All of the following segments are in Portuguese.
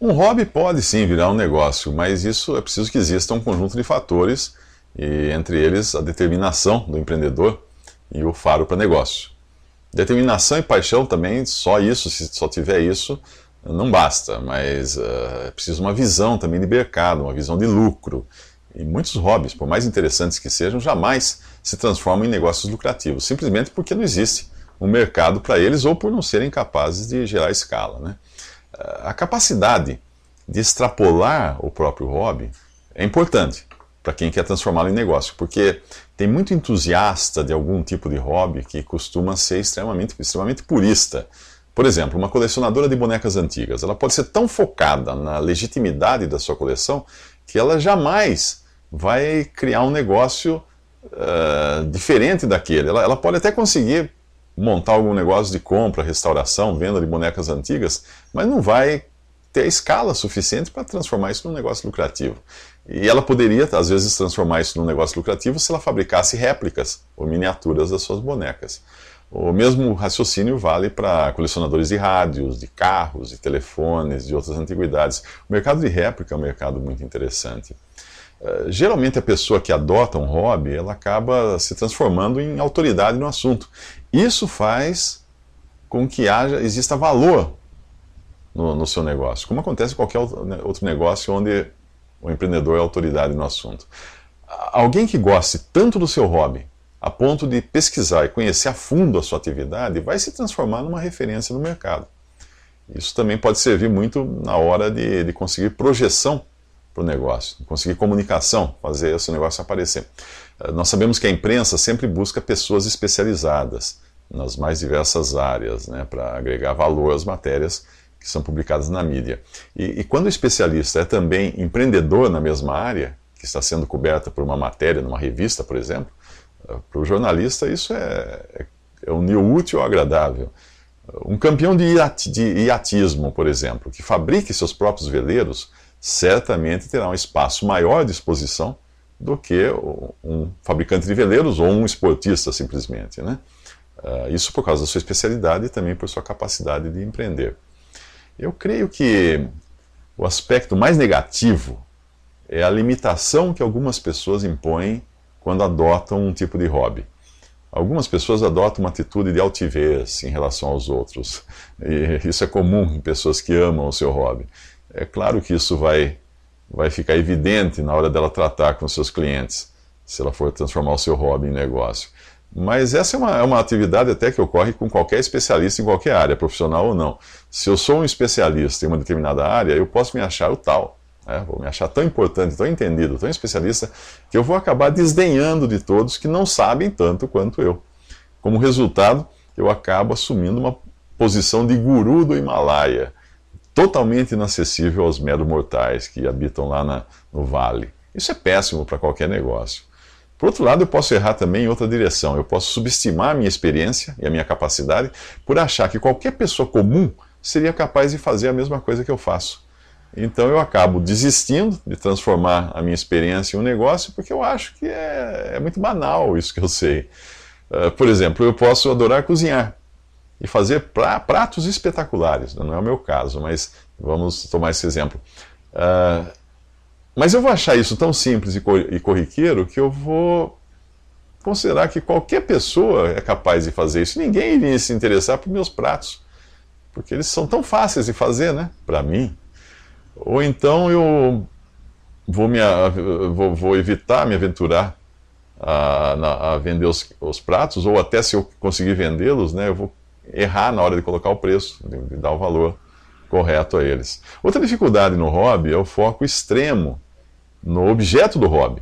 Um hobby pode sim virar um negócio, mas isso é preciso que exista um conjunto de fatores, e entre eles a determinação do empreendedor e o faro para negócio. Determinação e paixão também, só isso, se só tiver isso, não basta, mas é preciso uma visão também de mercado, uma visão de lucro. E muitos hobbies, por mais interessantes que sejam, jamais se transformam em negócios lucrativos, simplesmente porque não existe um mercado para eles ou por não serem capazes de gerar escala, né? A capacidade de extrapolar o próprio hobby é importante para quem quer transformá-lo em negócio, porque tem muito entusiasta de algum tipo de hobby que costuma ser extremamente purista. Por exemplo, uma colecionadora de bonecas antigas, ela pode ser tão focada na legitimidade da sua coleção que ela jamais vai criar um negócio diferente daquele. Ela pode até conseguir montar algum negócio de compra, restauração, venda de bonecas antigas, mas não vai ter a escala suficiente para transformar isso num negócio lucrativo. E ela poderia, às vezes, transformar isso num negócio lucrativo se ela fabricasse réplicas ou miniaturas das suas bonecas. O mesmo raciocínio vale para colecionadores de rádios, de carros, de telefones, de outras antiguidades. O mercado de réplica é um mercado muito interessante. Geralmente a pessoa que adota um hobby, ela acaba se transformando em autoridade no assunto. Isso faz com que exista valor no seu negócio, como acontece em qualquer outro negócio onde o empreendedor é autoridade no assunto. Alguém que goste tanto do seu hobby, a ponto de pesquisar e conhecer a fundo a sua atividade, vai se transformar numa referência no mercado. Isso também pode servir muito na hora de conseguir projeção para o negócio, conseguir comunicação, fazer o seu negócio aparecer. Nós sabemos que a imprensa sempre busca pessoas especializadas nas mais diversas áreas, né, para agregar valor às matérias que são publicadas na mídia. E quando o especialista é também empreendedor na mesma área, que está sendo coberta por uma matéria numa revista, por exemplo, para o jornalista isso é unir o útil ao agradável. Um campeão de iatismo, por exemplo, que fabrique seus próprios veleiros, certamente terá um espaço maior de exposição do que um fabricante de veleiros ou um esportista, simplesmente, né? Isso por causa da sua especialidade e também por sua capacidade de empreender. Eu creio que o aspecto mais negativo é a limitação que algumas pessoas impõem quando adotam um tipo de hobby. Algumas pessoas adotam uma atitude de altivez em relação aos outros. E isso é comum em pessoas que amam o seu hobby. É claro que isso vai ficar evidente na hora dela tratar com seus clientes, se ela for transformar o seu hobby em negócio. Mas essa é uma atividade até que ocorre com qualquer especialista em qualquer área, profissional ou não. Se eu sou um especialista em uma determinada área, eu posso me achar o tal. Vou me achar tão importante, tão entendido, tão especialista, que eu vou acabar desdenhando de todos que não sabem tanto quanto eu. Como resultado, eu acabo assumindo uma posição de guru do Himalaia, totalmente inacessível aos meros mortais que habitam lá no vale. Isso é péssimo para qualquer negócio. Por outro lado, eu posso errar também em outra direção. Eu posso subestimar a minha experiência e a minha capacidade por achar que qualquer pessoa comum seria capaz de fazer a mesma coisa que eu faço. Então eu acabo desistindo de transformar a minha experiência em um negócio porque eu acho que é muito banal isso que eu sei. Por exemplo, eu posso adorar cozinhar e fazer pratos espetaculares. Não é o meu caso, mas vamos tomar esse exemplo. Mas eu vou achar isso tão simples e corriqueiro que eu vou considerar que qualquer pessoa é capaz de fazer isso. Ninguém iria se interessar por meus pratos, porque eles são tão fáceis de fazer, né? Para mim. Ou então eu vou evitar me aventurar a vender os pratos, ou até se eu conseguir vendê-los, né, eu vou errar na hora de colocar o preço, de dar o valor correto a eles. Outra dificuldade no hobby é o foco extremo no objeto do hobby.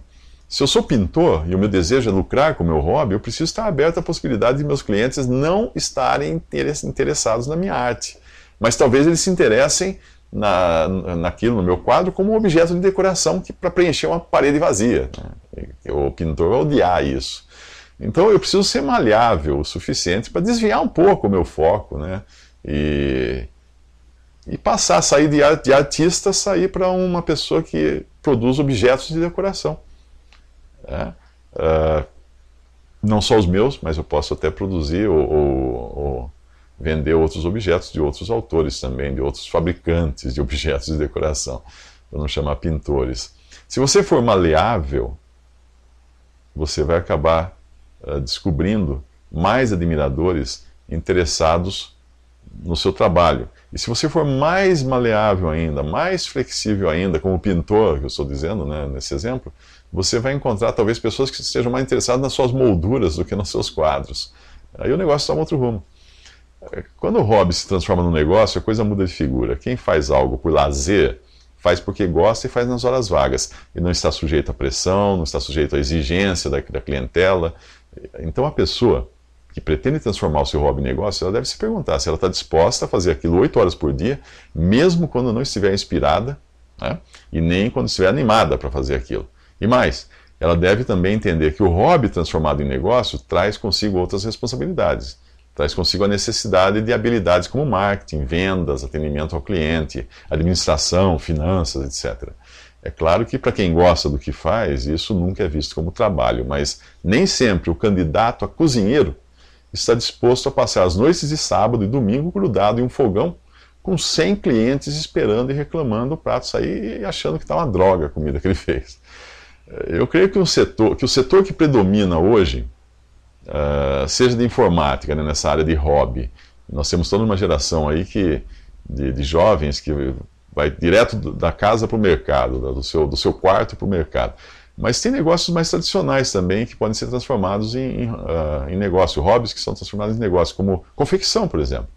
Se eu sou pintor e o meu desejo é lucrar com o meu hobby, eu preciso estar aberto à possibilidade de meus clientes não estarem interessados na minha arte. Mas talvez eles se interessem naquilo, no meu quadro, como um objeto de decoração para preencher uma parede vazia, né? O pintor vai odiar isso. Então eu preciso ser maleável o suficiente para desviar um pouco o meu foco, né? E sair de artista, sair para uma pessoa que produz objetos de decoração. Né? Não só os meus, mas eu posso até produzir ou vender outros objetos de outros autores também, de outros fabricantes de objetos de decoração, para não chamar pintores. Se você for maleável, você vai acabar descobrindo mais admiradores interessados no seu trabalho. E se você for mais maleável ainda, mais flexível ainda, como pintor, que eu estou dizendo, né, nesse exemplo, você vai encontrar talvez pessoas que estejam mais interessadas nas suas molduras do que nos seus quadros. Aí o negócio toma outro rumo. Quando o hobby se transforma num negócio, a coisa muda de figura. Quem faz algo por lazer, faz porque gosta e faz nas horas vagas. E não está sujeito à pressão, não está sujeito à exigência da clientela. Então a pessoa que pretende transformar o seu hobby em negócio, ela deve se perguntar se ela está disposta a fazer aquilo 8 horas por dia, mesmo quando não estiver inspirada, né? E nem quando estiver animada para fazer aquilo. E mais, ela deve também entender que o hobby transformado em negócio traz consigo outras responsabilidades. Traz consigo a necessidade de habilidades como marketing, vendas, atendimento ao cliente, administração, finanças, etc. É claro que para quem gosta do que faz, isso nunca é visto como trabalho, mas nem sempre o candidato a cozinheiro está disposto a passar as noites de sábado e domingo grudado em um fogão com 100 clientes esperando e reclamando o prato sair e achando que está uma droga a comida que ele fez. Eu creio que o setor que predomina hoje, seja de informática, né, nessa área de hobby, nós temos toda uma geração aí de jovens que vai direto da casa para o mercado, do seu quarto para o mercado. Mas tem negócios mais tradicionais também que podem ser transformados em negócio, hobbies que são transformados em negócio, como confecção, por exemplo.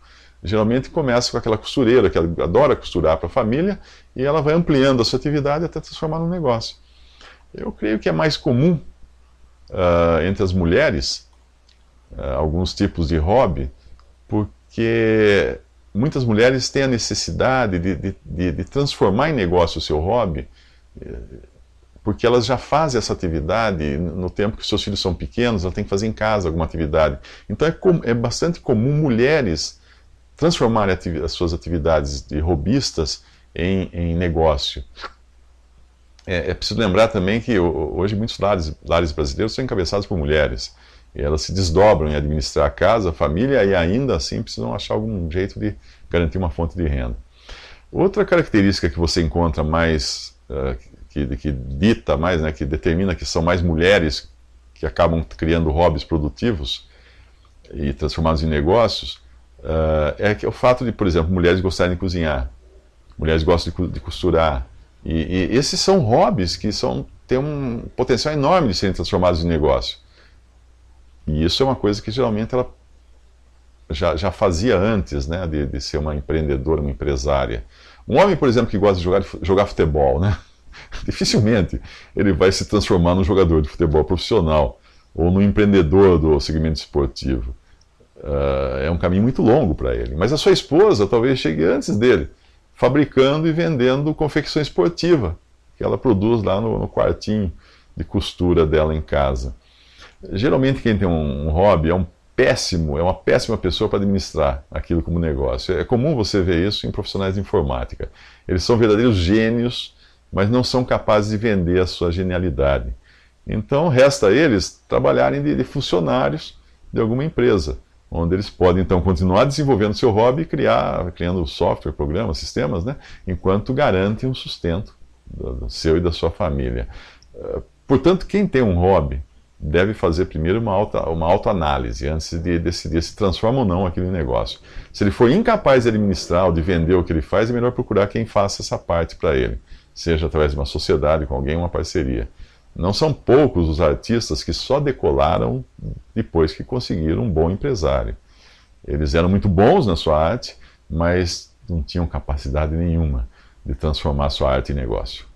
Geralmente começa com aquela costureira que ela adora costurar para a família e ela vai ampliando a sua atividade até transformar num negócio. Eu creio que é mais comum entre as mulheres alguns tipos de hobby, porque muitas mulheres têm a necessidade de transformar em negócio o seu hobby, porque elas já fazem essa atividade no tempo que seus filhos são pequenos, ela tem que fazer em casa alguma atividade. Então é bastante comum mulheres transformarem as suas atividades de hobbyistas em negócio. É preciso lembrar também que hoje muitos lares brasileiros são encabeçados por mulheres. E elas se desdobram em administrar a casa, a família, e ainda assim precisam achar algum jeito de garantir uma fonte de renda. Outra característica que você encontra mais, que dita mais, né, que determina que são mais mulheres que acabam criando hobbies produtivos e transformados em negócios, é que o fato de, por exemplo, mulheres gostarem de cozinhar, mulheres gostam de costurar, e esses são hobbies que têm um potencial enorme de serem transformados em negócio. E isso é uma coisa que geralmente ela já fazia antes, né, de ser uma empreendedora, uma empresária. Um homem, por exemplo, que gosta de jogar futebol, né, dificilmente ele vai se transformar num jogador de futebol profissional ou num empreendedor do segmento esportivo. É um caminho muito longo para ele. Mas a sua esposa talvez chegue antes dele, fabricando e vendendo confecção esportiva, que ela produz lá no quartinho de costura dela em casa. Geralmente quem tem um hobby é uma péssima pessoa para administrar aquilo como negócio. É comum você ver isso em profissionais de informática. Eles são verdadeiros gênios, mas não são capazes de vender a sua genialidade. Então resta a eles trabalharem de funcionários de alguma empresa, onde eles podem então continuar desenvolvendo seu hobby e criando software, programas, sistemas, né, enquanto garantem o sustento do seu e da sua família. Portanto, quem tem um hobby deve fazer primeiro uma autoanálise antes de decidir se transforma ou não aquilo em negócio. Se ele for incapaz de administrar ou de vender o que ele faz, é melhor procurar quem faça essa parte para ele, seja através de uma sociedade com alguém, uma parceria. Não são poucos os artistas que só decolaram depois que conseguiram um bom empresário. Eles eram muito bons na sua arte, mas não tinham capacidade nenhuma de transformar sua arte em negócio.